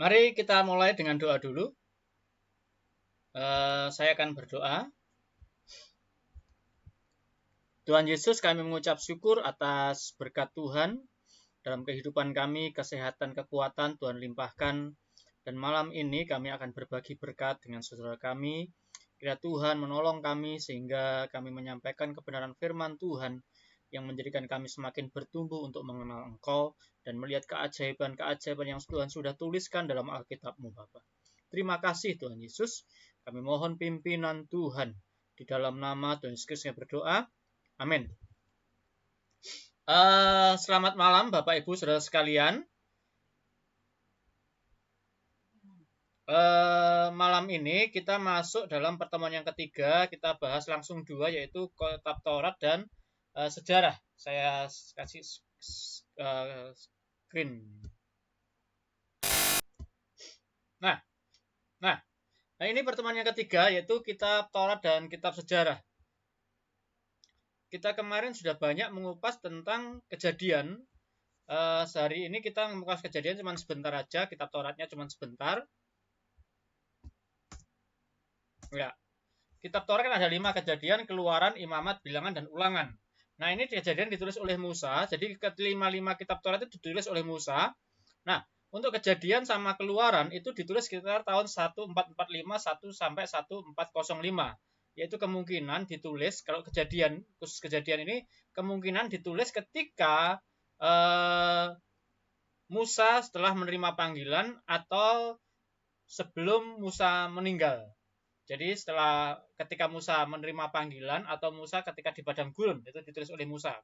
Mari kita mulai dengan doa dulu. Saya akan berdoa. Tuhan Yesus, kami mengucap syukur atas berkat Tuhan dalam kehidupan kami, kesehatan, kekuatan Tuhan limpahkan. Dan malam ini kami akan berbagi berkat dengan saudara kami. Kiranya Tuhan menolong kami sehingga kami menyampaikan kebenaran firman Tuhan yang menjadikan kami semakin bertumbuh untuk mengenal Engkau dan melihat keajaiban-keajaiban yang Tuhan sudah tuliskan dalam Alkitab-Mu, Bapa. Terima kasih Tuhan Yesus. Kami mohon pimpinan Tuhan. Di dalam nama Tuhan Yesus kami berdoa. Amin. Selamat malam Bapak Ibu Saudara sekalian. Malam ini kita masuk dalam pertemuan yang ketiga. Kita bahas langsung dua, yaitu kitab Taurat dan sejarah. Saya kasih screen. Nah, ini pertemuan yang ketiga, yaitu kitab Taurat dan kitab sejarah. Kita kemarin sudah banyak mengupas tentang kejadian. Sehari ini kita mengupas kejadian cuma sebentar aja. Kitab Tauratnya cuma sebentar. Ya, kitab Taurat kan ada 5 kejadian, keluaran, imamat, bilangan, dan ulangan. Nah, ini kejadian ditulis oleh Musa. Jadi kelima-lima kitab Taurat itu ditulis oleh Musa. Nah, untuk kejadian sama keluaran itu ditulis sekitar tahun 1445 sampai 1405. Yaitu kemungkinan ditulis, kalau kejadian, khusus kejadian ini, kemungkinan ditulis ketika Musa setelah menerima panggilan atau sebelum Musa meninggal. Jadi ketika Musa menerima panggilan atau Musa ketika di padang gurun, itu ditulis oleh Musa.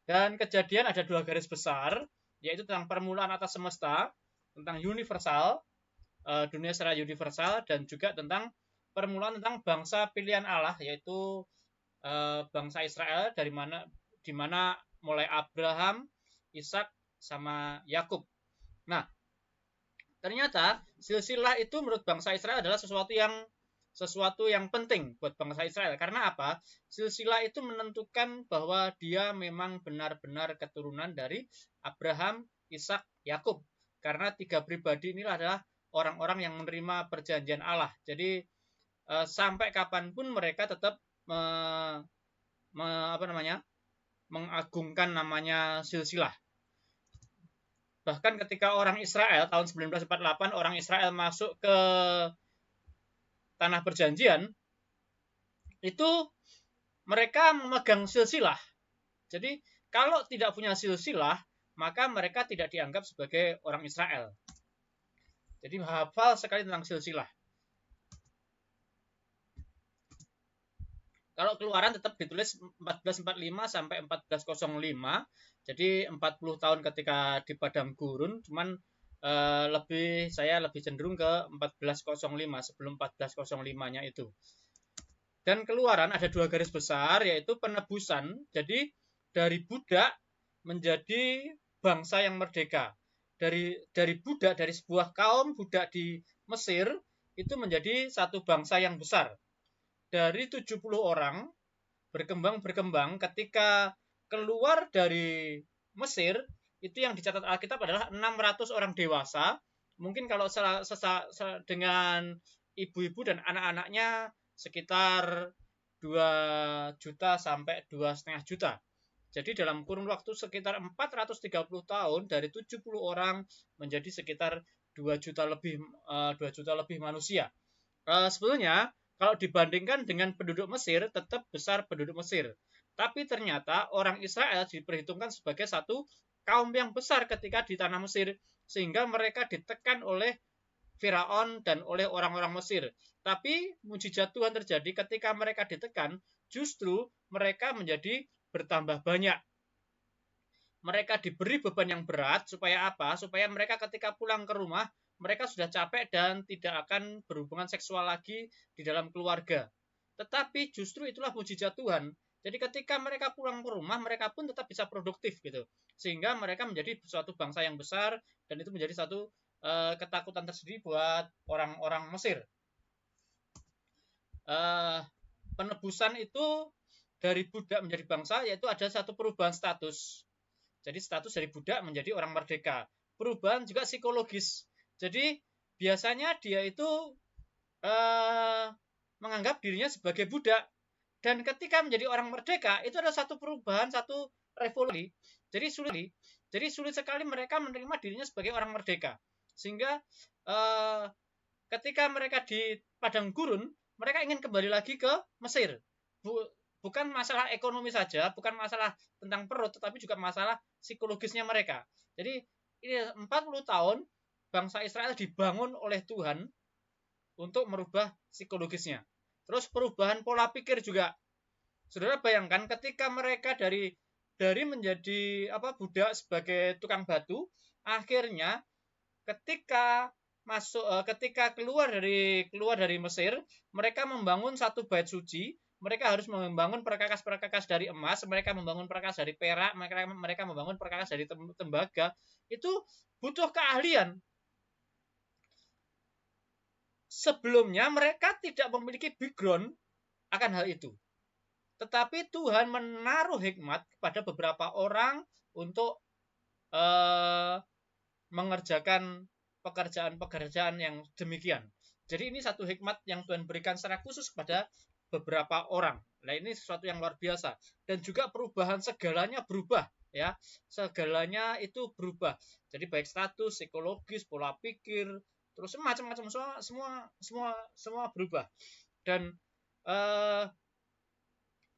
Dan kejadian ada 2 garis besar, yaitu tentang permulaan atas semesta, tentang universal, dunia secara universal, dan juga tentang permulaan tentang bangsa pilihan Allah, yaitu bangsa Israel, di mana mulai Abraham, Ishak, sama Yakub. Nah, ternyata silsilah itu menurut bangsa Israel adalah sesuatu yang penting buat bangsa Israel. Karena apa? Silsilah itu menentukan bahwa dia memang benar-benar keturunan dari Abraham, Ishak, Yakub. Karena 3 pribadi inilah adalah orang-orang yang menerima perjanjian Allah. Jadi sampai kapanpun mereka tetap mengagungkan namanya silsilah. Bahkan ketika orang Israel tahun 1948 orang Israel masuk ke tanah perjanjian, itu mereka memegang silsilah. Jadi kalau tidak punya silsilah, maka mereka tidak dianggap sebagai orang Israel. Jadi hafal sekali tentang silsilah. Kalau keluaran tetap ditulis 1445 sampai 1405. Jadi 40 tahun ketika di padang gurun, cuman saya lebih cenderung ke 1405 sebelum 1405-nya itu. Dan keluaran ada 2 garis besar, yaitu penebusan. Jadi dari budak menjadi bangsa yang merdeka. Dari budak, dari sebuah kaum budak di Mesir, itu menjadi satu bangsa yang besar. Dari 70 orang berkembang ketika keluar dari Mesir, itu yang dicatat Alkitab adalah 600 orang dewasa. Mungkin kalau dengan ibu-ibu dan anak-anaknya sekitar 2 juta sampai 2,5 juta. Jadi dalam kurun waktu sekitar 430 tahun, dari 70 orang menjadi sekitar 2 juta lebih manusia. Sebetulnya kalau dibandingkan dengan penduduk Mesir, tetap besar penduduk Mesir. Tapi ternyata orang Israel diperhitungkan sebagai satu kaum yang besar ketika di tanah Mesir. Sehingga mereka ditekan oleh Firaun dan oleh orang-orang Mesir. Tapi mujizat Tuhan terjadi ketika mereka ditekan, justru mereka menjadi bertambah banyak. Mereka diberi beban yang berat, supaya apa? Supaya mereka ketika pulang ke rumah, mereka sudah capek dan tidak akan berhubungan seksual lagi di dalam keluarga. Tetapi justru itulah mujizat Tuhan. Jadi ketika mereka pulang ke rumah, mereka pun tetap bisa produktif gitu. Sehingga mereka menjadi suatu bangsa yang besar, dan itu menjadi satu ketakutan tersendiri buat orang-orang Mesir. Penebusan itu dari budak menjadi bangsa, yaitu ada satu perubahan status. Jadi status dari budak menjadi orang merdeka. Perubahan juga psikologis. Jadi biasanya dia itu menganggap dirinya sebagai budak. Dan ketika menjadi orang merdeka, itu ada satu perubahan, satu revolusi. Jadi sulit sekali mereka menerima dirinya sebagai orang merdeka. Sehingga ketika mereka di padang gurun, mereka ingin kembali lagi ke Mesir. Bukan masalah ekonomi saja, bukan masalah tentang perut, tetapi juga masalah psikologisnya mereka. Jadi ini 40 tahun bangsa Israel dibangun oleh Tuhan untuk merubah psikologisnya. Terus perubahan pola pikir juga. Saudara bayangkan ketika mereka dari menjadi budak sebagai tukang batu, akhirnya ketika keluar dari Mesir, mereka membangun satu bait suci, mereka harus membangun perkakas-perkakas dari emas, mereka membangun perkakas dari perak, mereka membangun perkakas dari tembaga. Itu butuh keahlian. Sebelumnya mereka tidak memiliki background akan hal itu. Tetapi Tuhan menaruh hikmat kepada beberapa orang untuk mengerjakan pekerjaan-pekerjaan yang demikian. Jadi ini satu hikmat yang Tuhan berikan secara khusus kepada beberapa orang. Nah, ini sesuatu yang luar biasa. Dan juga perubahan segalanya berubah, ya. Segalanya itu berubah. Jadi baik status, psikologis, pola pikir, terus macam-macam semua berubah. Dan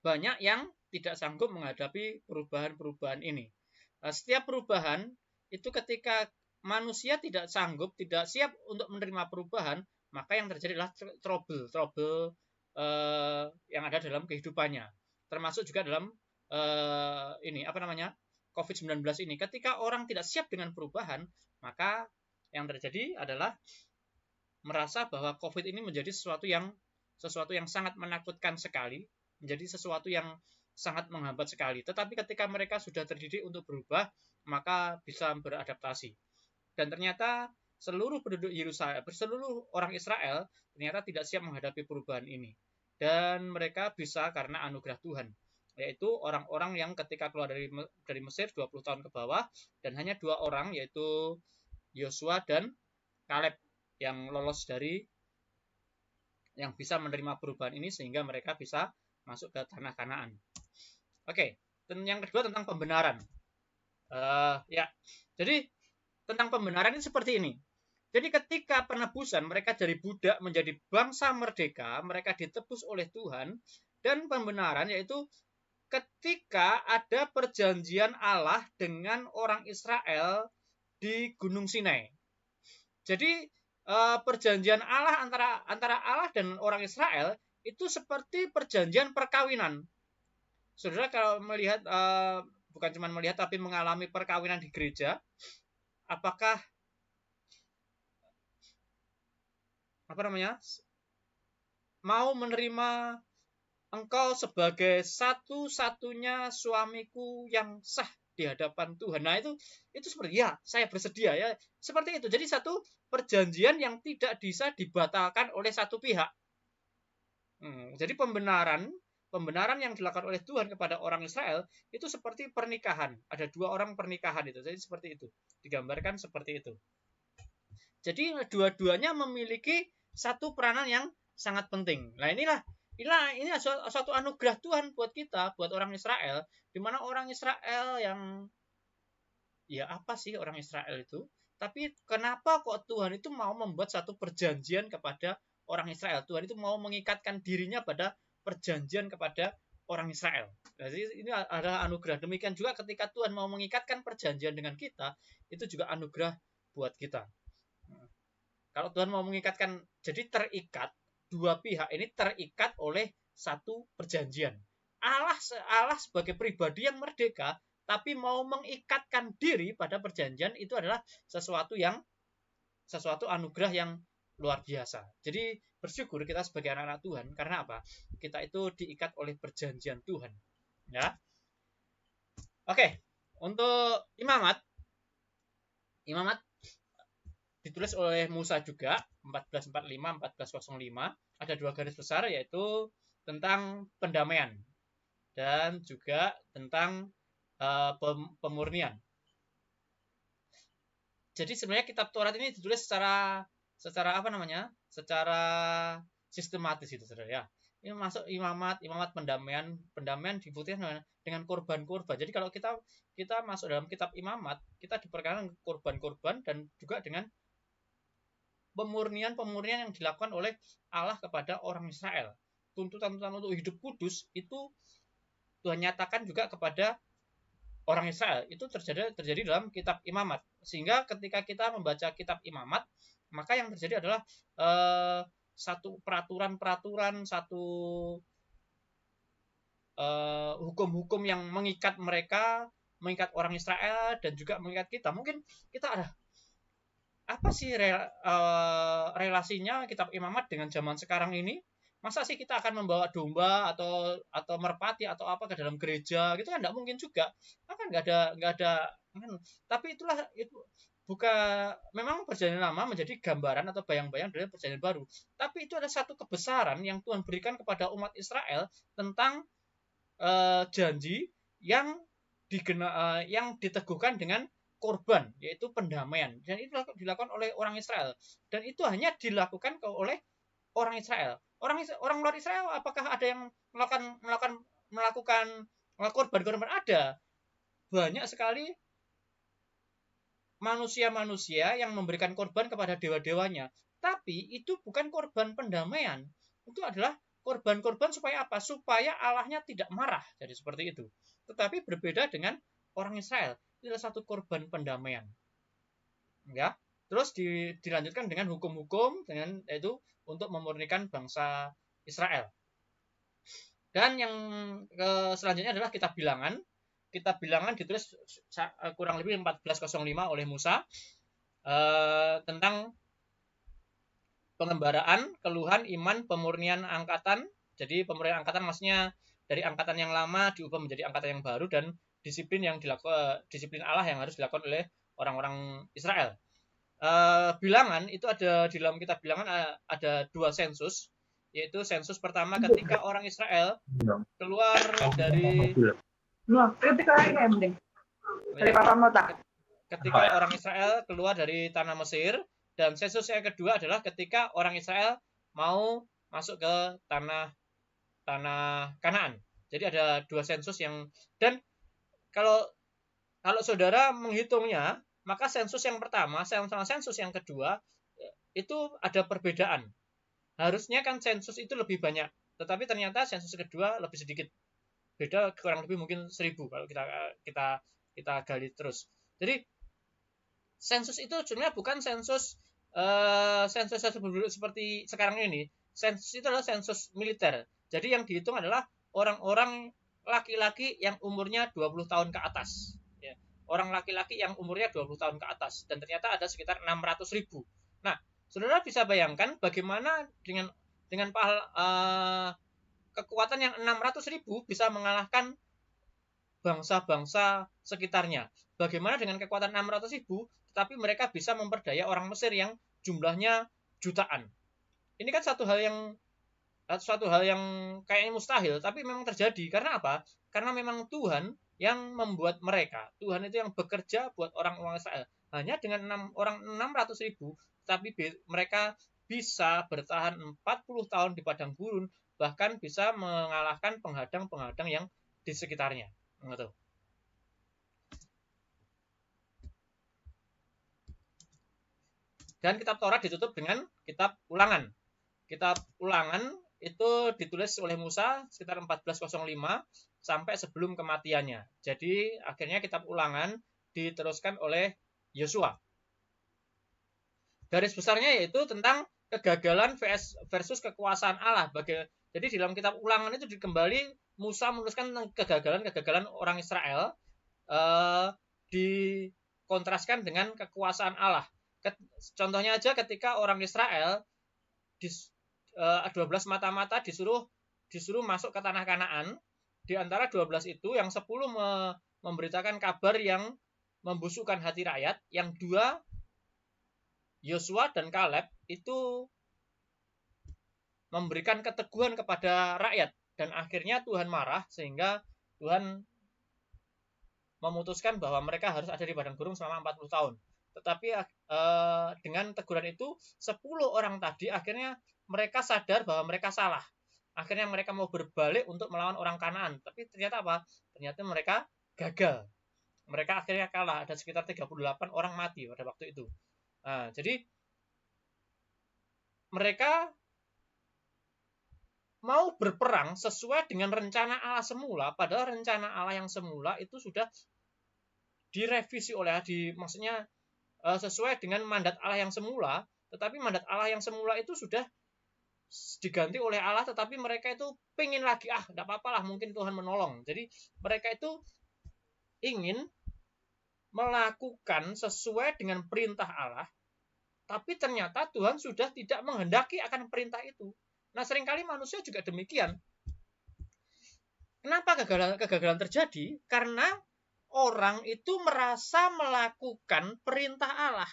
banyak yang tidak sanggup menghadapi perubahan-perubahan ini. Setiap perubahan itu ketika manusia tidak sanggup, tidak siap untuk menerima perubahan, maka yang terjadi adalah trouble yang ada dalam kehidupannya. Termasuk juga dalam COVID-19 ini. Ketika orang tidak siap dengan perubahan, maka yang terjadi adalah merasa bahwa COVID ini menjadi sesuatu yang sangat menakutkan sekali, menjadi sesuatu yang sangat menghambat sekali. Tetapi ketika mereka sudah terdidik untuk berubah, maka bisa beradaptasi. Dan ternyata seluruh penduduk Yerusalem, seluruh orang Israel ternyata tidak siap menghadapi perubahan ini. Dan mereka bisa karena anugerah Tuhan, yaitu orang-orang yang ketika keluar dari Mesir 20 tahun ke bawah, dan hanya 2 orang, yaitu Yosua dan Kaleb, yang lolos yang bisa menerima perubahan ini sehingga mereka bisa masuk ke tanah Kanaan. Oke, dan yang kedua tentang pembenaran. Jadi tentang pembenaran ini seperti ini. Jadi ketika penebusan mereka dari budak menjadi bangsa merdeka, mereka ditebus oleh Tuhan, dan pembenaran yaitu ketika ada perjanjian Allah dengan orang Israel di Gunung Sinai. Jadi perjanjian Allah antara Allah dan orang Israel itu seperti perjanjian perkawinan. Saudara kalau melihat bukan cuma melihat tapi mengalami perkawinan di gereja, apakah mau menerima engkau sebagai satu-satunya suamiku yang sah di hadapan Tuhan. Nah, itu seperti ya, saya bersedia ya. Seperti itu. Jadi satu perjanjian yang tidak bisa dibatalkan oleh satu pihak. Jadi pembenaran yang dilakukan oleh Tuhan kepada orang Israel itu seperti pernikahan. Ada 2 orang pernikahan itu. Jadi seperti itu. Digambarkan seperti itu. Jadi dua-duanya memiliki satu peranan yang sangat penting. Nah, ini suatu anugerah Tuhan buat kita, buat orang Israel, di mana orang Israel yang ya apa sih orang Israel itu? Tapi kenapa kok Tuhan itu mau membuat satu perjanjian kepada orang Israel? Tuhan itu mau mengikatkan dirinya pada perjanjian kepada orang Israel. Jadi ini adalah anugerah. Demikian juga ketika Tuhan mau mengikatkan perjanjian dengan kita, itu juga anugerah buat kita. Kalau Tuhan mau mengikatkan, jadi terikat, dua pihak ini terikat oleh satu perjanjian. Allah sebagai pribadi yang merdeka, tapi mau mengikatkan diri pada perjanjian, itu adalah sesuatu anugerah yang luar biasa. Jadi bersyukur kita sebagai anak-anak Tuhan, karena apa? Kita itu diikat oleh perjanjian Tuhan. Ya. Oke, untuk imamat ditulis oleh Musa juga 1445-1405. Ada 2 garis besar, yaitu tentang pendamaian dan juga tentang pemurnian. Jadi sebenarnya kitab Taurat ini ditulis secara apa namanya? Secara sistematis itu, Saudara ya. Ini masuk imamat pendamaian dibuktikan dengan korban-korban. Jadi kalau kita masuk dalam kitab imamat, kita diperkenalkan korban-korban dan juga dengan pemurnian yang dilakukan oleh Allah kepada orang Israel. Tuntutan-tuntutan untuk hidup kudus itu Tuhan nyatakan juga kepada orang Israel. Itu terjadi dalam kitab imamat. Sehingga ketika kita membaca kitab imamat, maka yang terjadi adalah satu peraturan-peraturan, satu hukum-hukum yang mengikat mereka, mengikat orang Israel, dan juga mengikat kita. Mungkin kita ada apa sih relasinya kitab imamat dengan zaman sekarang ini? Masa sih kita akan membawa domba atau merpati atau apa ke dalam gereja gitu kan nggak mungkin juga, kan nggak ada kan. Tapi itu bukan, memang perjanjian lama menjadi gambaran atau bayang-bayang dari perjanjian baru, tapi itu ada satu kebesaran yang Tuhan berikan kepada umat Israel tentang janji yang diteguhkan dengan korban, yaitu pendamaian, dan itu dilakukan oleh orang Israel, dan itu hanya dilakukan oleh orang Israel. Orang luar Israel apakah ada yang melakukan korban-korban? Ada banyak sekali manusia-manusia yang memberikan korban kepada dewa-dewanya, tapi itu bukan korban pendamaian. Itu adalah korban-korban supaya apa? Supaya Allahnya tidak marah. Jadi seperti itu. Tetapi berbeda dengan orang Israel. Itu adalah satu korban pendamaian. Ya. Terus dilanjutkan dengan hukum-hukum, dengan itu untuk memurnikan bangsa Israel. Dan yang selanjutnya adalah kitab Bilangan. Kitab Bilangan ditulis kurang lebih 1405 oleh Musa tentang pengembaraan, keluhan, iman, pemurnian angkatan. Jadi pemurnian angkatan maksudnya dari angkatan yang lama diubah menjadi angkatan yang baru, dan disiplin disiplin Allah yang harus dilakukan oleh orang-orang Israel. Bilangan itu ada di dalam kitab Bilangan ada 2 sensus, yaitu sensus pertama ketika orang Israel keluar dari ketika orang Israel keluar dari tanah Mesir, dan sensus yang kedua adalah ketika orang Israel mau masuk ke tanah Kanaan. Jadi ada 2 sensus dan kalau saudara menghitungnya, maka sensus yang pertama sama sensus yang kedua itu ada perbedaan. Harusnya kan sensus itu lebih banyak, tetapi ternyata sensus kedua lebih sedikit. Beda kurang lebih mungkin 1000 kalau kita gali terus. Jadi sensus itu sebenarnya bukan sensus penduduk seperti sekarang ini. Sensus itu adalah sensus militer. Jadi yang dihitung adalah orang-orang laki-laki yang umurnya 20 tahun ke atas. Orang laki-laki yang umurnya 20 tahun ke atas, dan ternyata ada sekitar 600.000. Nah, saudara bisa bayangkan bagaimana dengan kekuatan yang 600.000 bisa mengalahkan bangsa-bangsa sekitarnya. Bagaimana dengan kekuatan 600.000 tetapi mereka bisa memperdaya orang Mesir yang jumlahnya jutaan. Ini kan satu hal yang kayaknya mustahil, tapi memang terjadi. Karena apa? Karena memang Tuhan yang membuat mereka. Tuhan itu yang bekerja buat orang-orang Israel. Hanya dengan 600.000, tapi mereka bisa bertahan 40 tahun di padang gurun, bahkan bisa mengalahkan penghadang-penghadang yang di sekitarnya. Gitu. Dan kitab Taurat ditutup dengan kitab Ulangan. Kitab Ulangan itu ditulis oleh Musa sekitar 1405 sampai sebelum kematiannya. Jadi akhirnya kitab Ulangan diteruskan oleh Yosua. Garis besarnya yaitu tentang kegagalan versus kekuasaan Allah. Jadi di dalam kitab Ulangan itu kembali Musa menuliskan tentang kegagalan orang Israel, dikontraskan dengan kekuasaan Allah. Contohnya aja ketika orang Israel 12 mata-mata disuruh masuk ke tanah Kanaan. Di antara 12 itu yang 10 memberitakan kabar yang membusukkan hati rakyat, yang 2 Yosua dan Kaleb itu memberikan keteguhan kepada rakyat, dan akhirnya Tuhan marah sehingga Tuhan memutuskan bahwa mereka harus ada di padang gurun selama 40 tahun. Tetapi dengan teguran itu 10 orang tadi akhirnya mereka sadar bahwa mereka salah. Akhirnya mereka mau berbalik untuk melawan orang Kanaan. Tapi ternyata apa? Ternyata mereka gagal. Mereka akhirnya kalah. Ada sekitar 38 orang mati pada waktu itu. Nah, jadi mereka mau berperang sesuai dengan rencana Allah semula, padahal rencana Allah yang semula itu sudah direvisi oleh maksudnya sesuai dengan mandat Allah yang semula, tetapi mandat Allah yang semula itu sudah diganti oleh Allah, tetapi mereka itu pengen lagi, enggak apa-apa lah, mungkin Tuhan menolong. Jadi mereka itu ingin melakukan sesuai dengan perintah Allah, tapi ternyata Tuhan sudah tidak menghendaki akan perintah itu. Nah, seringkali manusia juga demikian. Kenapa kegagalan terjadi? Karena orang itu merasa melakukan perintah Allah.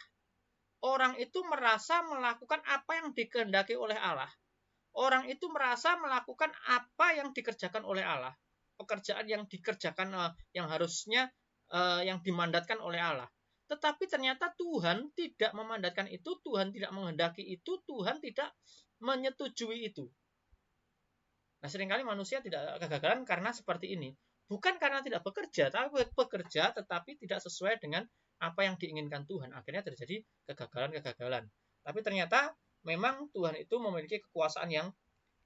Orang itu merasa melakukan apa yang dikehendaki oleh Allah. Orang itu merasa melakukan apa yang dikerjakan oleh Allah. Pekerjaan yang dikerjakan, yang harusnya yang dimandatkan oleh Allah. Tetapi ternyata Tuhan tidak memandatkan itu, Tuhan tidak menghendaki itu, Tuhan tidak menyetujui itu. Nah, seringkali manusia tidak kegagalan karena seperti ini. Bukan karena tidak bekerja, tapi bekerja tetapi tidak sesuai dengan apa yang diinginkan Tuhan. Akhirnya terjadi kegagalan-kegagalan. Tapi ternyata memang Tuhan itu memiliki kekuasaan yang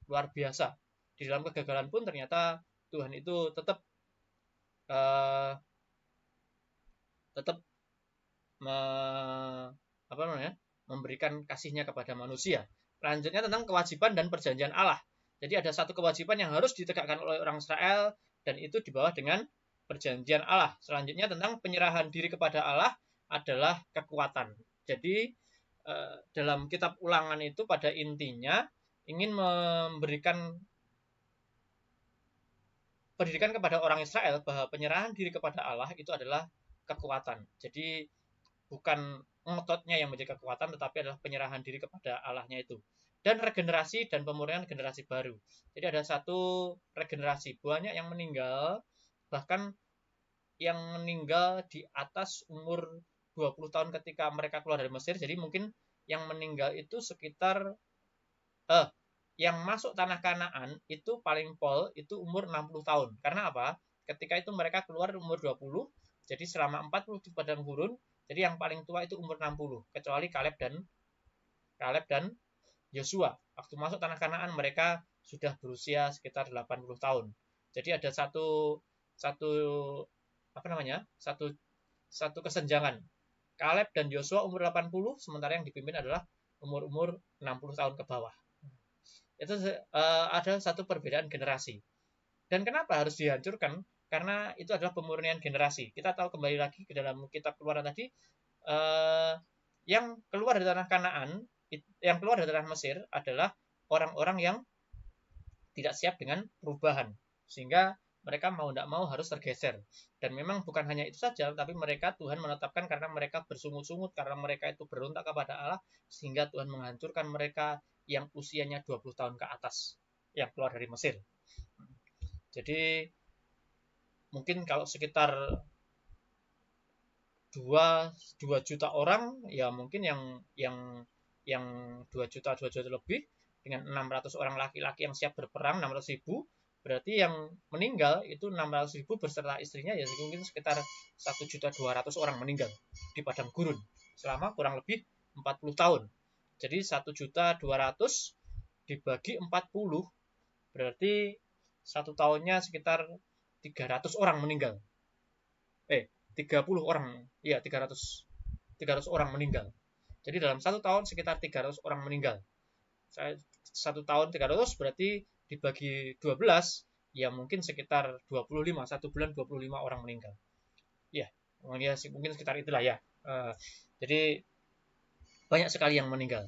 luar biasa. Di dalam kegagalan pun ternyata Tuhan itu tetap memberikan kasih-Nya kepada manusia. Selanjutnya tentang kewajiban dan perjanjian Allah. Jadi ada satu kewajiban yang harus ditegakkan oleh orang Israel, dan itu di bawah dengan perjanjian Allah. Selanjutnya tentang penyerahan diri kepada Allah adalah kekuatan. Jadi dalam kitab Ulangan itu pada intinya ingin memberikan pendidikan kepada orang Israel bahwa penyerahan diri kepada Allah itu adalah kekuatan. Jadi bukan ngototnya yang menjadi kekuatan, tetapi adalah penyerahan diri kepada Allahnya itu. Dan regenerasi dan pemurnian generasi baru. Jadi ada satu regenerasi, banyak yang meninggal, bahkan yang meninggal di atas umur 20 tahun ketika mereka keluar dari Mesir. Jadi mungkin yang meninggal itu sekitar yang masuk tanah Kanaan itu paling pol itu umur 60 tahun. Karena apa? Ketika itu mereka keluar umur 20, jadi selama 40 di padang gurun. Jadi yang paling tua itu umur 60, kecuali Kaleb dan Yosua. Waktu masuk tanah Kanaan mereka sudah berusia sekitar 80 tahun. Jadi ada satu kesenjangan. Kaleb dan Yosua umur 80, sementara yang dipimpin adalah umur 60 tahun ke bawah. Itu ada satu perbedaan generasi. Dan kenapa harus dihancurkan? Karena itu adalah pemurnian generasi. Kita tahu kembali lagi ke dalam kitab Keluaran tadi, yang keluar dari tanah Kanaan, yang keluar dari tanah Mesir adalah orang-orang yang tidak siap dengan perubahan, sehingga mereka mau tidak mau harus tergeser. Dan memang bukan hanya itu saja, tapi mereka Tuhan menetapkan karena mereka bersungut-sungut, karena mereka itu berontak kepada Allah, sehingga Tuhan menghancurkan mereka yang usianya 20 tahun ke atas, yang keluar dari Mesir. Jadi mungkin kalau sekitar 2 juta orang, ya mungkin yang 2 juta lebih, dengan 600 orang laki-laki yang siap berperang, 600.000, berarti yang meninggal itu 600.000 beserta istrinya, ya mungkin sekitar 1.200.000 orang meninggal di padang gurun selama kurang lebih 40 tahun. Jadi 1.200.000 dibagi 40, berarti 1 tahunnya sekitar 300 orang meninggal. 30 orang. Ya, 300 orang meninggal. Jadi dalam 1 tahun sekitar 300 orang meninggal. 1 tahun 300 berarti dibagi 12, ya mungkin sekitar 25, 1 bulan 25 orang meninggal. Ya, mungkin sekitar itulah ya. Jadi banyak sekali yang meninggal.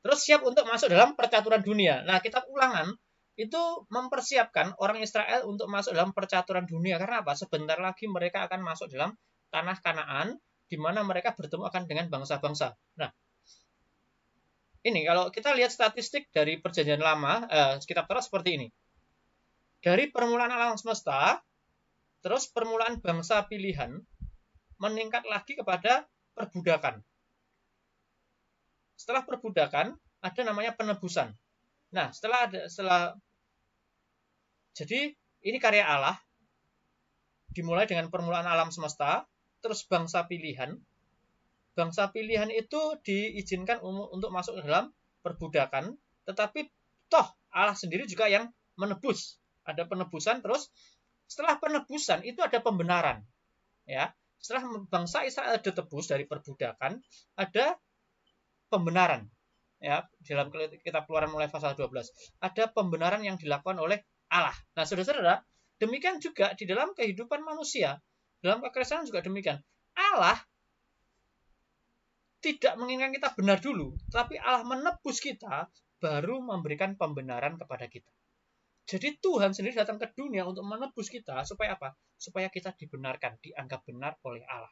Terus siap untuk masuk dalam percaturan dunia. Nah, kitab Ulangan itu mempersiapkan orang Israel untuk masuk dalam percaturan dunia. Karena apa? Sebentar lagi mereka akan masuk dalam tanah Kanaan, di mana mereka bertemu akan dengan bangsa-bangsa. Nah, ini kalau kita lihat statistik dari Perjanjian Lama, kitab Taurat seperti ini. Dari permulaan alam semesta, terus permulaan bangsa pilihan, meningkat lagi kepada perbudakan. Setelah perbudakan ada namanya penebusan. Nah, jadi ini karya Allah, dimulai dengan permulaan alam semesta, terus bangsa pilihan. Bangsa pilihan itu diizinkan untuk masuk ke dalam perbudakan, tetapi toh Allah sendiri juga yang menebus. Ada penebusan, terus setelah penebusan itu ada pembenaran. Ya, setelah bangsa Israel ditebus dari perbudakan, ada pembenaran. Ya, dalam kitab Keluaran mulai pasal 12, ada pembenaran yang dilakukan oleh Allah. Nah, saudara-saudara, demikian juga di dalam kehidupan manusia, dalam kekristenan juga demikian. Allah tidak menginginkan kita benar dulu, tapi Allah menebus kita, baru memberikan pembenaran kepada kita. Jadi Tuhan sendiri datang ke dunia untuk menebus kita, supaya apa? Supaya kita dibenarkan, dianggap benar oleh Allah.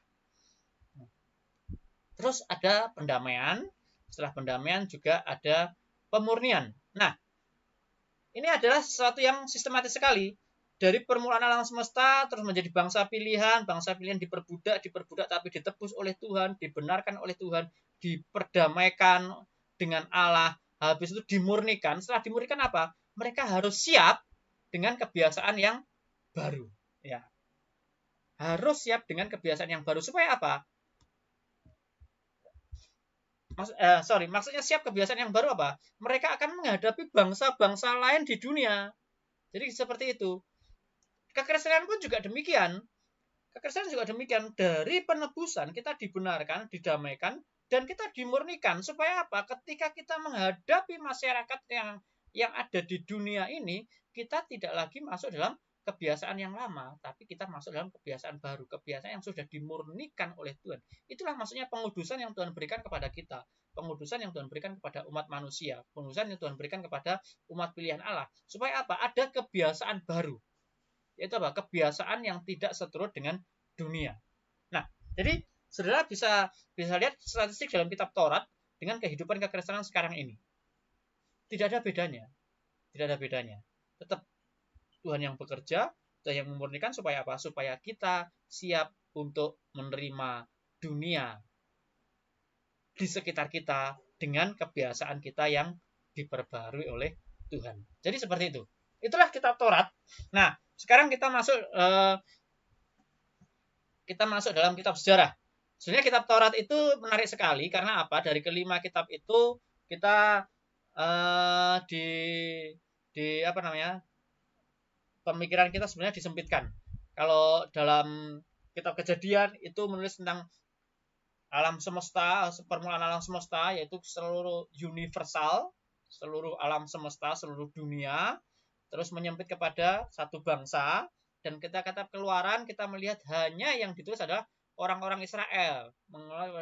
Terus ada pendamaian, setelah pendamaian juga ada pemurnian. Nah, ini adalah sesuatu yang sistematis sekali. Dari permulaan alam semesta, terus menjadi bangsa pilihan diperbudak tapi ditebus oleh Tuhan, dibenarkan oleh Tuhan, diperdamaikan dengan Allah, habis itu dimurnikan. Setelah dimurnikan apa? Mereka harus siap dengan kebiasaan yang baru. Ya. Harus siap dengan kebiasaan yang baru. Supaya apa? Maksudnya siap kebiasaan yang baru apa? Mereka akan menghadapi bangsa-bangsa lain di dunia. Jadi seperti itu. Kekristenan pun juga demikian. Kekristenan juga demikian. Dari penebusan kita dibenarkan, didamaikan, dan kita dimurnikan. Supaya apa? Ketika kita menghadapi masyarakat yang ada di dunia ini, kita tidak lagi masuk dalam kebiasaan yang lama, tapi kita masuk dalam kebiasaan baru, kebiasaan yang sudah dimurnikan oleh Tuhan. Itulah maksudnya pengudusan yang Tuhan berikan kepada kita, pengudusan yang Tuhan berikan kepada umat manusia, pengudusan yang Tuhan berikan kepada umat pilihan Allah. Supaya apa? Ada kebiasaan baru, yaitu apa? Kebiasaan yang tidak seturut dengan dunia. Nah, jadi saudara bisa lihat statistik dalam kitab Taurat dengan kehidupan kekristenan sekarang ini. Tidak ada bedanya. Tidak ada bedanya. Tetap Tuhan yang bekerja, Tuhan yang memurnikan, supaya apa? Supaya kita siap untuk menerima dunia di sekitar kita dengan kebiasaan kita yang diperbarui oleh Tuhan. Jadi seperti itu. Itulah kitab Taurat. Nah, sekarang kita masuk dalam kitab sejarah. Sebenarnya kitab Taurat itu menarik sekali karena apa? Dari kelima kitab itu kita pemikiran kita sebenarnya disempitkan. Kalau dalam kitab Kejadian itu menulis tentang alam semesta, permulaan alam semesta, yaitu seluruh universal, seluruh alam semesta, seluruh dunia, terus menyempit kepada satu bangsa. Dan kita kata Keluaran, kita melihat hanya yang ditulis adalah orang-orang Israel.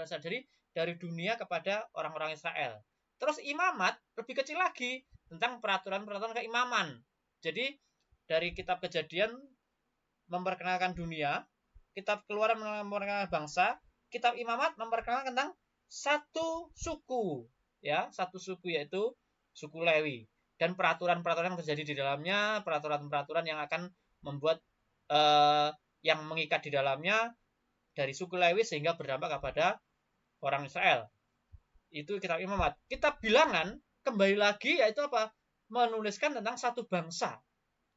Jadi dari dunia kepada orang-orang Israel. Terus imamat lebih kecil lagi, tentang peraturan-peraturan keimaman. Jadi dari kitab Kejadian memperkenalkan dunia, kitab Keluaran memperkenalkan bangsa, kitab Imamat memperkenalkan tentang satu suku, ya, satu suku yaitu suku Lewi, dan peraturan-peraturan yang terjadi di dalamnya, peraturan-peraturan yang akan membuat yang mengikat di dalamnya dari suku Lewi sehingga berdampak kepada orang Israel. Itu kitab Imamat. Kitab Bilangan kembali lagi yaitu apa? Menuliskan tentang satu bangsa,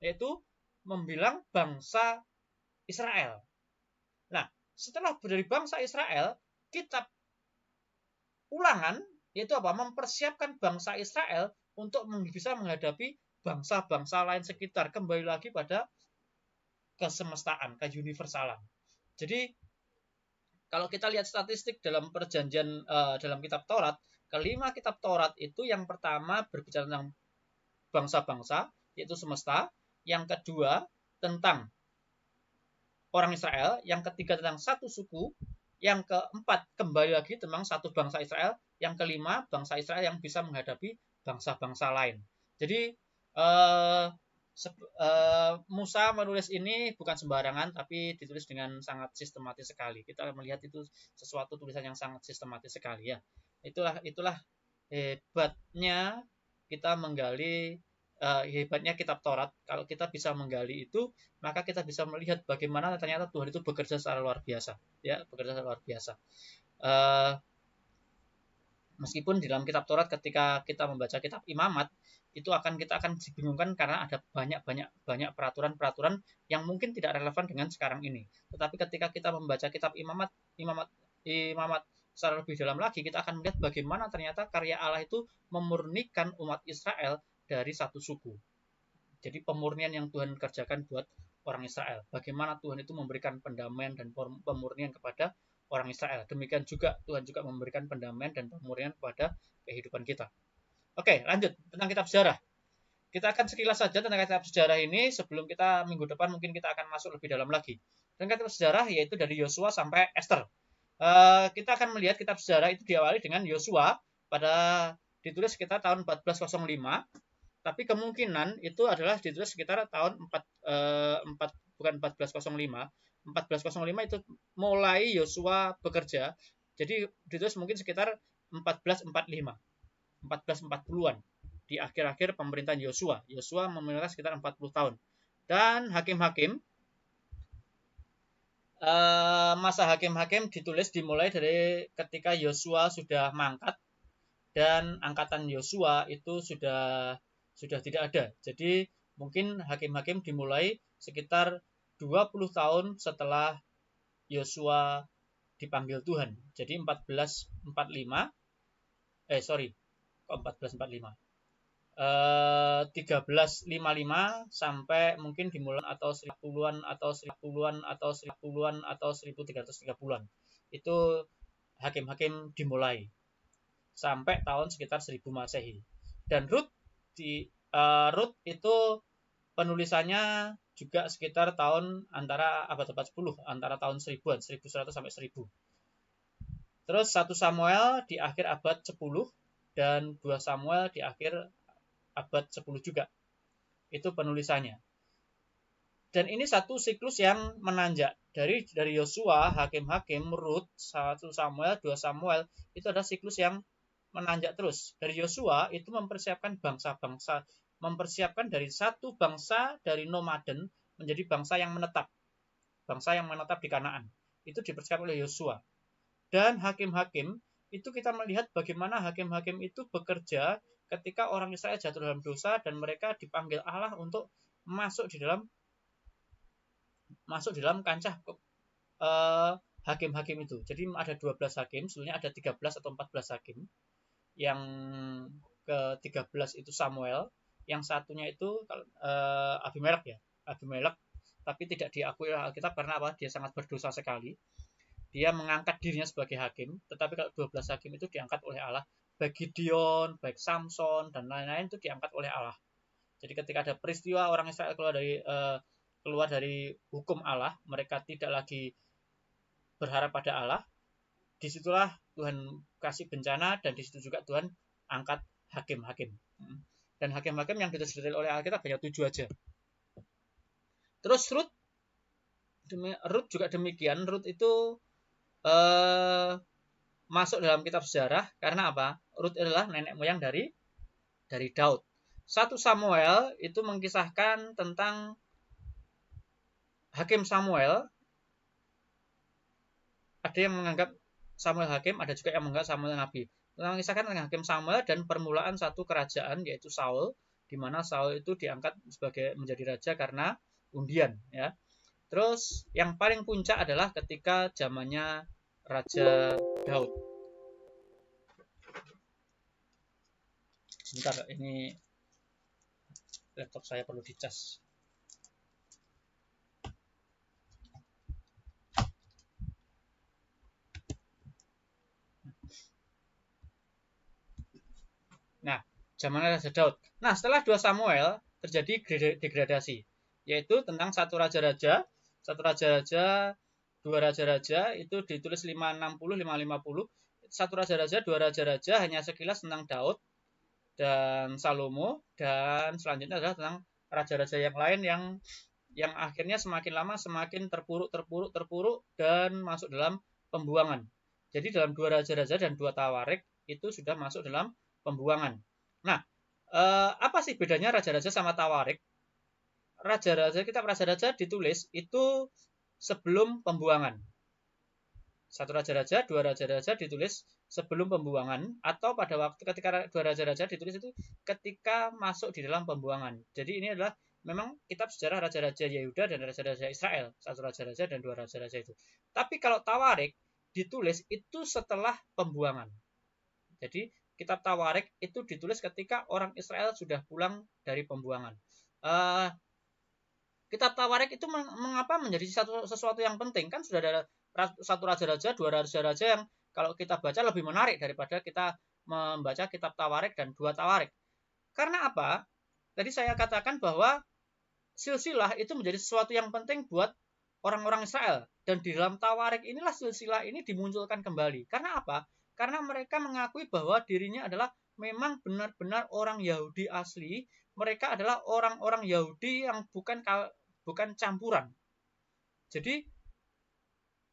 yaitu membilang bangsa Israel. Nah, setelah dari bangsa Israel, kitab Ulangan yaitu apa? Mempersiapkan bangsa Israel untuk bisa menghadapi bangsa-bangsa lain sekitar. Kembali lagi pada kesemestaan, keuniversalan. Jadi kalau kita lihat statistik dalam perjanjian dalam kitab Taurat, kelima kitab Taurat itu yang pertama berbicara tentang bangsa-bangsa, yaitu semesta. Yang kedua tentang orang Israel, yang ketiga tentang satu suku, yang keempat kembali lagi tentang satu bangsa Israel, yang kelima bangsa Israel yang bisa menghadapi bangsa-bangsa lain. Jadi Musa menulis ini bukan sembarangan, tapi ditulis dengan sangat sistematis sekali. Kita melihat itu sesuatu tulisan yang sangat sistematis sekali ya. Itulah hebatnya kita menggali hebatnya kitab Taurat. Kalau kita bisa menggali itu, maka kita bisa melihat bagaimana ternyata Tuhan itu bekerja secara luar biasa, ya, bekerja secara luar biasa. Meskipun di dalam kitab Taurat ketika kita membaca kitab Imamat, itu kita akan dibingungkan karena ada banyak peraturan-peraturan yang mungkin tidak relevan dengan sekarang ini. Tetapi ketika kita membaca kitab Imamat secara lebih dalam lagi, kita akan melihat bagaimana ternyata karya Allah itu memurnikan umat Israel dari satu suku. Jadi pemurnian yang Tuhan kerjakan buat orang Israel. Bagaimana Tuhan itu memberikan pendamaian dan pemurnian kepada orang Israel. Demikian juga Tuhan juga memberikan pendamaian dan pemurnian kepada kehidupan kita. Oke, lanjut tentang kitab sejarah. Kita akan sekilas saja tentang kitab sejarah ini sebelum kita minggu depan mungkin kita akan masuk lebih dalam lagi. Dan kitab sejarah yaitu dari Yosua sampai Esther. Kita akan melihat kitab sejarah itu diawali dengan Yosua pada ditulis sekitar tahun 1405, tapi kemungkinan itu adalah ditulis sekitar tahun 1405. 1405 itu mulai Yosua bekerja. Jadi ditulis mungkin sekitar 1445. 1440-an di akhir-akhir pemerintahan Yosua. Yosua memerintah sekitar 40 tahun. Dan hakim-hakim masa hakim-hakim ditulis dimulai dari ketika Yosua sudah mangkat dan angkatan Yosua itu sudah tidak ada. Jadi mungkin hakim-hakim dimulai sekitar 20 tahun setelah Yosua dipanggil Tuhan. Jadi 1445 1355 sampai mungkin dimulai atau 1000-an atau 1330-an. Itu hakim-hakim dimulai sampai tahun sekitar 1000 Masehi. Dan Rut itu penulisannya juga sekitar tahun antara abad 10, antara tahun 1000-an, 1100 sampai 1000. Terus 1 Samuel di akhir abad 10 dan 2 Samuel di akhir abad 10 juga. Itu penulisannya. Dan ini satu siklus yang menanjak. Dari Yosua, hakim-hakim, Rut, 1 Samuel, 2 Samuel, itu ada siklus yang menanjak terus. Dari Yosua itu mempersiapkan bangsa-bangsa, mempersiapkan dari satu bangsa dari nomaden menjadi bangsa yang menetap. Bangsa yang menetap di Kanaan. Itu dipersiapkan oleh Yosua. Dan hakim-hakim, itu kita melihat bagaimana hakim-hakim itu bekerja ketika orang Israel jatuh dalam dosa dan mereka dipanggil Allah untuk masuk di dalam kancah hakim-hakim itu. Jadi ada 12 hakim, sebenarnya ada 13 atau 14 hakim. Yang ke-13 itu Samuel, yang satunya itu Abimelek ya. Abimelek, tapi tidak diakui oleh Alkitab karena apa? Dia sangat berdosa sekali. Dia mengangkat dirinya sebagai hakim, tetapi kalau 12 hakim itu diangkat oleh Allah. Baik Gideon, baik Samson, dan lain-lain itu diangkat oleh Allah. Jadi ketika ada peristiwa orang Israel keluar dari hukum Allah, mereka tidak lagi berharap pada Allah, disitulah Tuhan kasih bencana dan disitu juga Tuhan angkat hakim-hakim. Dan hakim-hakim yang ditulis oleh Alkitab hanya 7 aja. Terus Rut juga demikian. Rut itu masuk dalam kitab sejarah karena apa? Rut adalah nenek moyang dari Daud. 1 Samuel itu mengisahkan tentang hakim Samuel. Ada yang menganggap Samuel hakim, ada juga yang menganggap Samuel nabi. Mengisahkan tentang hakim Samuel dan permulaan satu kerajaan yaitu Saul, di mana Saul itu diangkat menjadi raja karena undian, ya. Terus yang paling puncak adalah ketika zamannya Raja Daud. Sebentar, ini laptop saya perlu dicas. Nah, zaman Raja Daud. Nah, setelah 2 Samuel terjadi degradasi, yaitu tentang satu raja-raja, dua raja-raja, itu ditulis 560, 550. Satu raja-raja, dua raja-raja, hanya sekilas tentang Daud dan Salomo, dan selanjutnya adalah tentang raja-raja yang lain yang akhirnya semakin lama semakin terpuruk dan masuk dalam pembuangan. Jadi dalam 2 raja-raja dan 2 Tawarik itu sudah masuk dalam pembuangan. Nah, Apa sih bedanya raja-raja sama tawarik? Kitab raja-raja ditulis itu sebelum pembuangan. Satu raja-raja, dua raja-raja ditulis sebelum pembuangan, atau pada waktu ketika dua raja-raja ditulis itu ketika masuk di dalam pembuangan. Jadi ini adalah memang kitab sejarah raja-raja Yehuda dan raja-raja Israel, satu raja-raja dan dua raja-raja itu. Tapi kalau Tawarik ditulis itu setelah pembuangan. Jadi kitab Tawarik itu ditulis ketika orang Israel sudah pulang dari pembuangan. Kitab Tawarik itu mengapa menjadi sesuatu yang penting? Kan sudah ada satu raja-raja, dua raja-raja yang kalau kita baca lebih menarik daripada kita membaca kitab Tawarik dan dua Tawarik. Karena apa? Tadi saya katakan bahwa silsilah itu menjadi sesuatu yang penting buat orang-orang Israel. Dan di dalam Tawarik inilah silsilah ini dimunculkan kembali. Karena apa? Karena mereka mengakui bahwa dirinya adalah memang benar-benar orang Yahudi asli. Mereka adalah orang-orang Yahudi yang bukan campuran. Jadi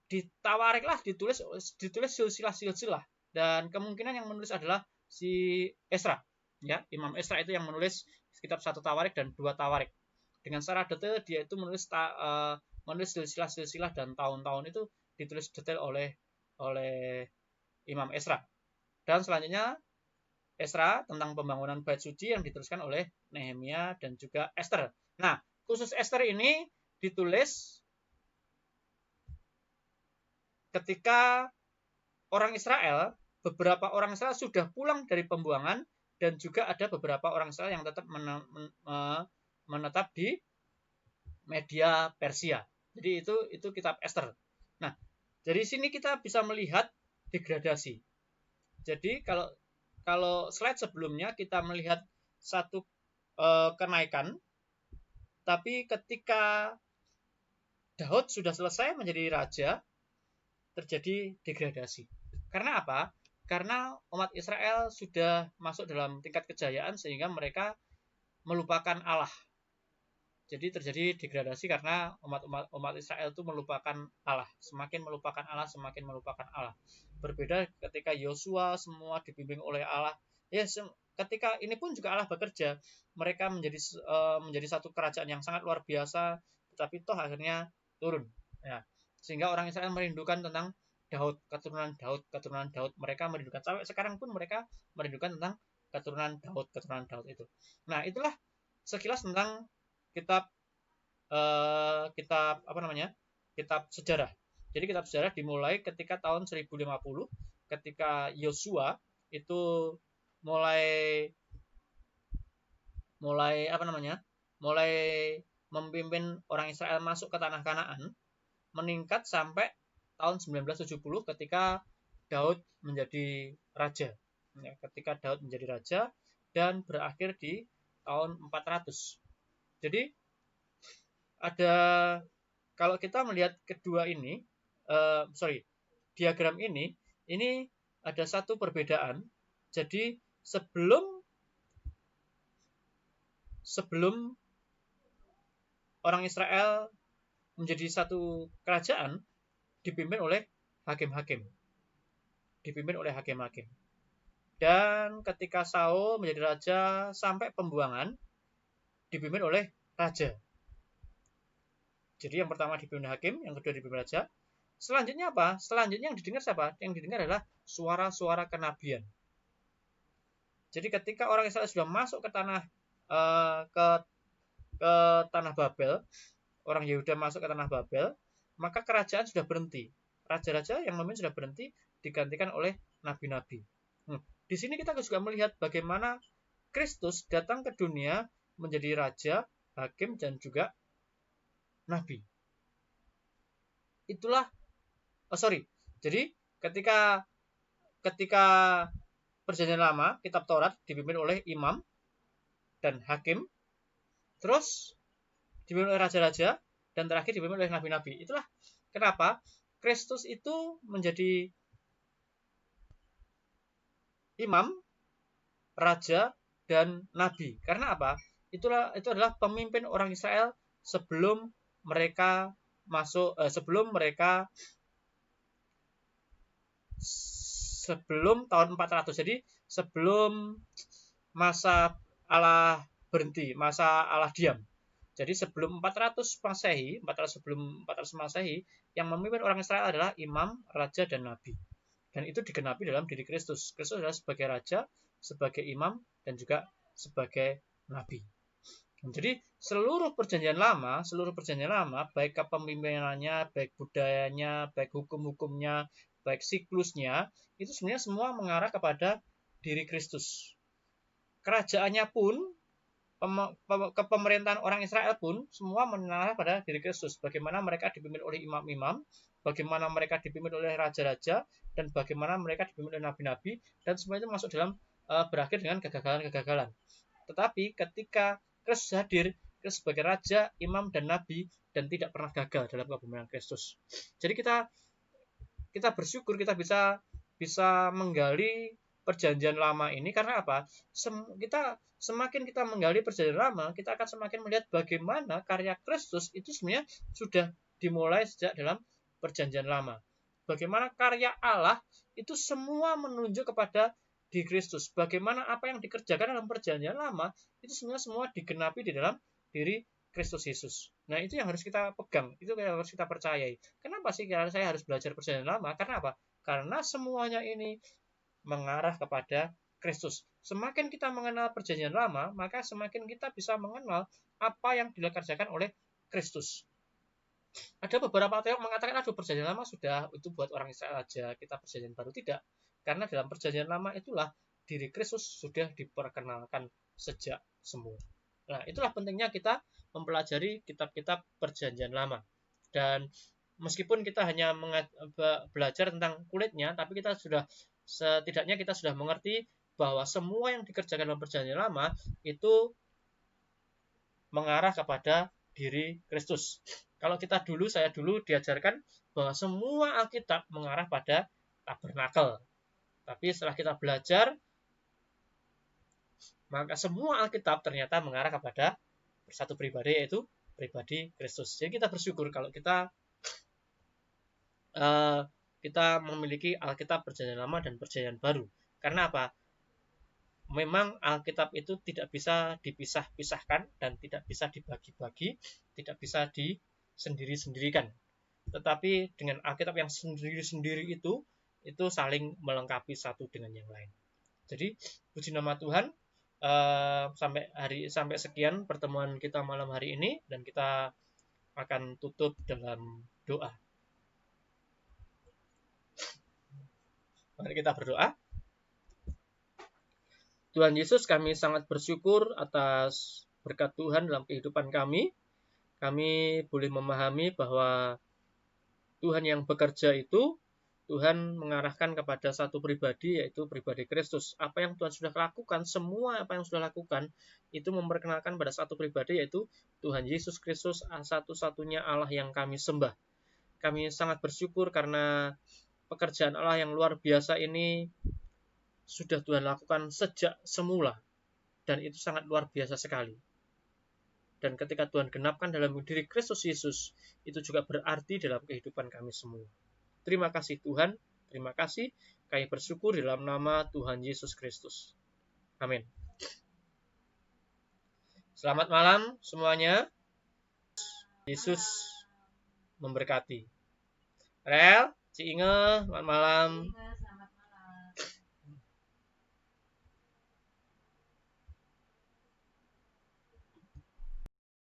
di Tawariklah ditulis silsilah-silsilah, dan kemungkinan yang menulis adalah si Esra, ya, Imam Esra itu yang menulis kitab satu Tawarik dan dua Tawarik. Dengan secara detail dia itu menulis silsilah-silsilah, dan tahun-tahun itu ditulis detail oleh Imam Esra. Dan selanjutnya Esra tentang pembangunan Bait Suci yang dituliskan oleh Nehemia dan juga Esther. Nah, khusus Esther ini ditulis ketika beberapa orang Israel sudah pulang dari pembuangan, dan juga ada beberapa orang Israel yang tetap menetap di Media Persia. Jadi itu kitab Esther. Nah, dari sini kita bisa melihat degradasi. Jadi kalau slide sebelumnya kita melihat satu kenaikan, tapi ketika Daud sudah selesai menjadi raja, terjadi degradasi. Karena apa? Karena umat Israel sudah masuk dalam tingkat kejayaan sehingga mereka melupakan Allah. Jadi terjadi degradasi karena umat Israel itu melupakan Allah. Semakin melupakan Allah, semakin melupakan Allah. Berbeda ketika Yosua semua dibimbing oleh Allah. Ya, ketika ini pun juga Allah bekerja. Mereka menjadi satu kerajaan yang sangat luar biasa, tetapi toh akhirnya turun. Ya. Sehingga orang Israel merindukan tentang Daud, keturunan Daud. Mereka merindukan, sampai sekarang pun mereka merindukan tentang keturunan Daud itu. Nah, itulah sekilas tentang kitab sejarah. Jadi kitab sejarah dimulai ketika tahun 1050, ketika Yosua itu mulai memimpin orang Israel masuk ke tanah Kanaan, meningkat sampai tahun 970 ketika Daud menjadi raja. Ketika Daud menjadi raja dan berakhir di tahun 400. Jadi kalau kita melihat kedua ini, diagram ini ada satu perbedaan. Jadi sebelum orang Israel menjadi satu kerajaan, dipimpin oleh hakim-hakim. Dan ketika Saul menjadi raja sampai pembuangan, dipimpin oleh raja. Jadi yang pertama dipimpin hakim, yang kedua dipimpin raja. Selanjutnya apa? Selanjutnya yang didengar siapa? Yang didengar adalah suara-suara kenabian. Jadi ketika orang Israel sudah masuk ke tanah Babel, orang Yehuda masuk ke tanah Babel, maka kerajaan sudah berhenti. Raja-raja yang memimpin sudah berhenti, digantikan oleh nabi-nabi. Di sini kita juga melihat bagaimana Kristus datang ke dunia menjadi raja, hakim, dan juga nabi. Jadi ketika Perjanjian Lama, kitab Taurat dipimpin oleh imam dan hakim, terus dipimpin oleh raja-raja, dan terakhir dipimpin oleh nabi-nabi. Itulah kenapa Kristus itu menjadi imam, raja, dan nabi. Karena apa? Itu adalah pemimpin orang Israel sebelum tahun 400. Jadi sebelum masa Allah berhenti, masa Allah diam. Jadi sebelum 400 Masehi, 400 Masehi, yang memimpin orang Israel adalah imam, raja, dan nabi. Dan itu digenapi dalam diri Kristus. Kristus adalah sebagai raja, sebagai imam, dan juga sebagai nabi. Jadi seluruh perjanjian lama, baik kepemimpinannya, baik budayanya, baik hukum-hukumnya, baik siklusnya, itu sebenarnya semua mengarah kepada diri Kristus. Kerajaannya pun, kepemerintahan orang Israel pun semua mengarah pada diri Kristus. Bagaimana mereka dipimpin oleh imam-imam, bagaimana mereka dipimpin oleh raja-raja, dan bagaimana mereka dipimpin oleh nabi-nabi, dan semua itu masuk dalam berakhir dengan kegagalan-kegagalan. Tetapi ketika Kristus hadir, Kristus sebagai raja, imam, dan nabi, dan tidak pernah gagal dalam kepemimpinan Kristus. Jadi kita bersyukur kita bisa menggali perjanjian lama ini karena apa? Semakin kita menggali perjanjian lama, kita akan semakin melihat bagaimana karya Kristus itu sebenarnya sudah dimulai sejak dalam perjanjian lama. Bagaimana karya Allah itu semua menunjuk kepada di Kristus. Bagaimana apa yang dikerjakan dalam perjanjian lama itu sebenarnya semua digenapi di dalam diri Kristus Yesus. Nah, itu yang harus kita pegang, itu yang harus kita percayai. Kenapa sih saya harus belajar perjanjian lama? Karena apa? Karena semuanya ini mengarah kepada Kristus. Semakin kita mengenal perjanjian lama, maka semakin kita bisa mengenal apa yang dikerjakan oleh Kristus. Ada beberapa teolog mengatakan, aduh perjanjian lama sudah itu buat orang Israel aja, kita perjanjian baru. Tidak. Karena dalam perjanjian lama itulah diri Kristus sudah diperkenalkan sejak semula. Nah, itulah pentingnya kita mempelajari kitab-kitab perjanjian lama. Dan meskipun kita hanya belajar tentang kulitnya, tapi kita sudah setidaknya kita sudah mengerti bahwa semua yang dikerjakan dalam perjanjian lama itu mengarah kepada diri Kristus. Kalau saya dulu diajarkan bahwa semua Alkitab mengarah pada tabernakel. Tapi setelah kita belajar, maka semua Alkitab ternyata mengarah kepada satu pribadi, yaitu pribadi Kristus. Jadi kita bersyukur kalau kita memiliki Alkitab perjanjian lama dan perjanjian baru. Karena apa? Memang Alkitab itu tidak bisa dipisah-pisahkan dan tidak bisa dibagi-bagi, tidak bisa disendiri-sendirikan. Tetapi dengan Alkitab yang sendiri-sendiri itu saling melengkapi satu dengan yang lain. Jadi puji nama Tuhan, sampai sekian pertemuan kita malam hari ini, dan kita akan tutup dalam doa. Mari kita berdoa. Tuhan Yesus, kami sangat bersyukur atas berkat Tuhan dalam kehidupan kami. Kami boleh memahami bahwa Tuhan yang bekerja itu, Tuhan mengarahkan kepada satu pribadi, yaitu pribadi Kristus. Apa yang Tuhan sudah lakukan, semua apa yang sudah lakukan, itu memperkenalkan pada satu pribadi, yaitu Tuhan Yesus Kristus, satu-satunya Allah yang kami sembah. Kami sangat bersyukur karena pekerjaan Allah yang luar biasa ini sudah Tuhan lakukan sejak semula, dan itu sangat luar biasa sekali. Dan ketika Tuhan genapkan dalam diri Kristus Yesus, itu juga berarti dalam kehidupan kami semua. Terima kasih Tuhan, terima kasih. Kami bersyukur dalam nama Tuhan Yesus Kristus. Amin. Selamat malam semuanya. Yesus memberkati. Rel, Ci Inge, selamat malam.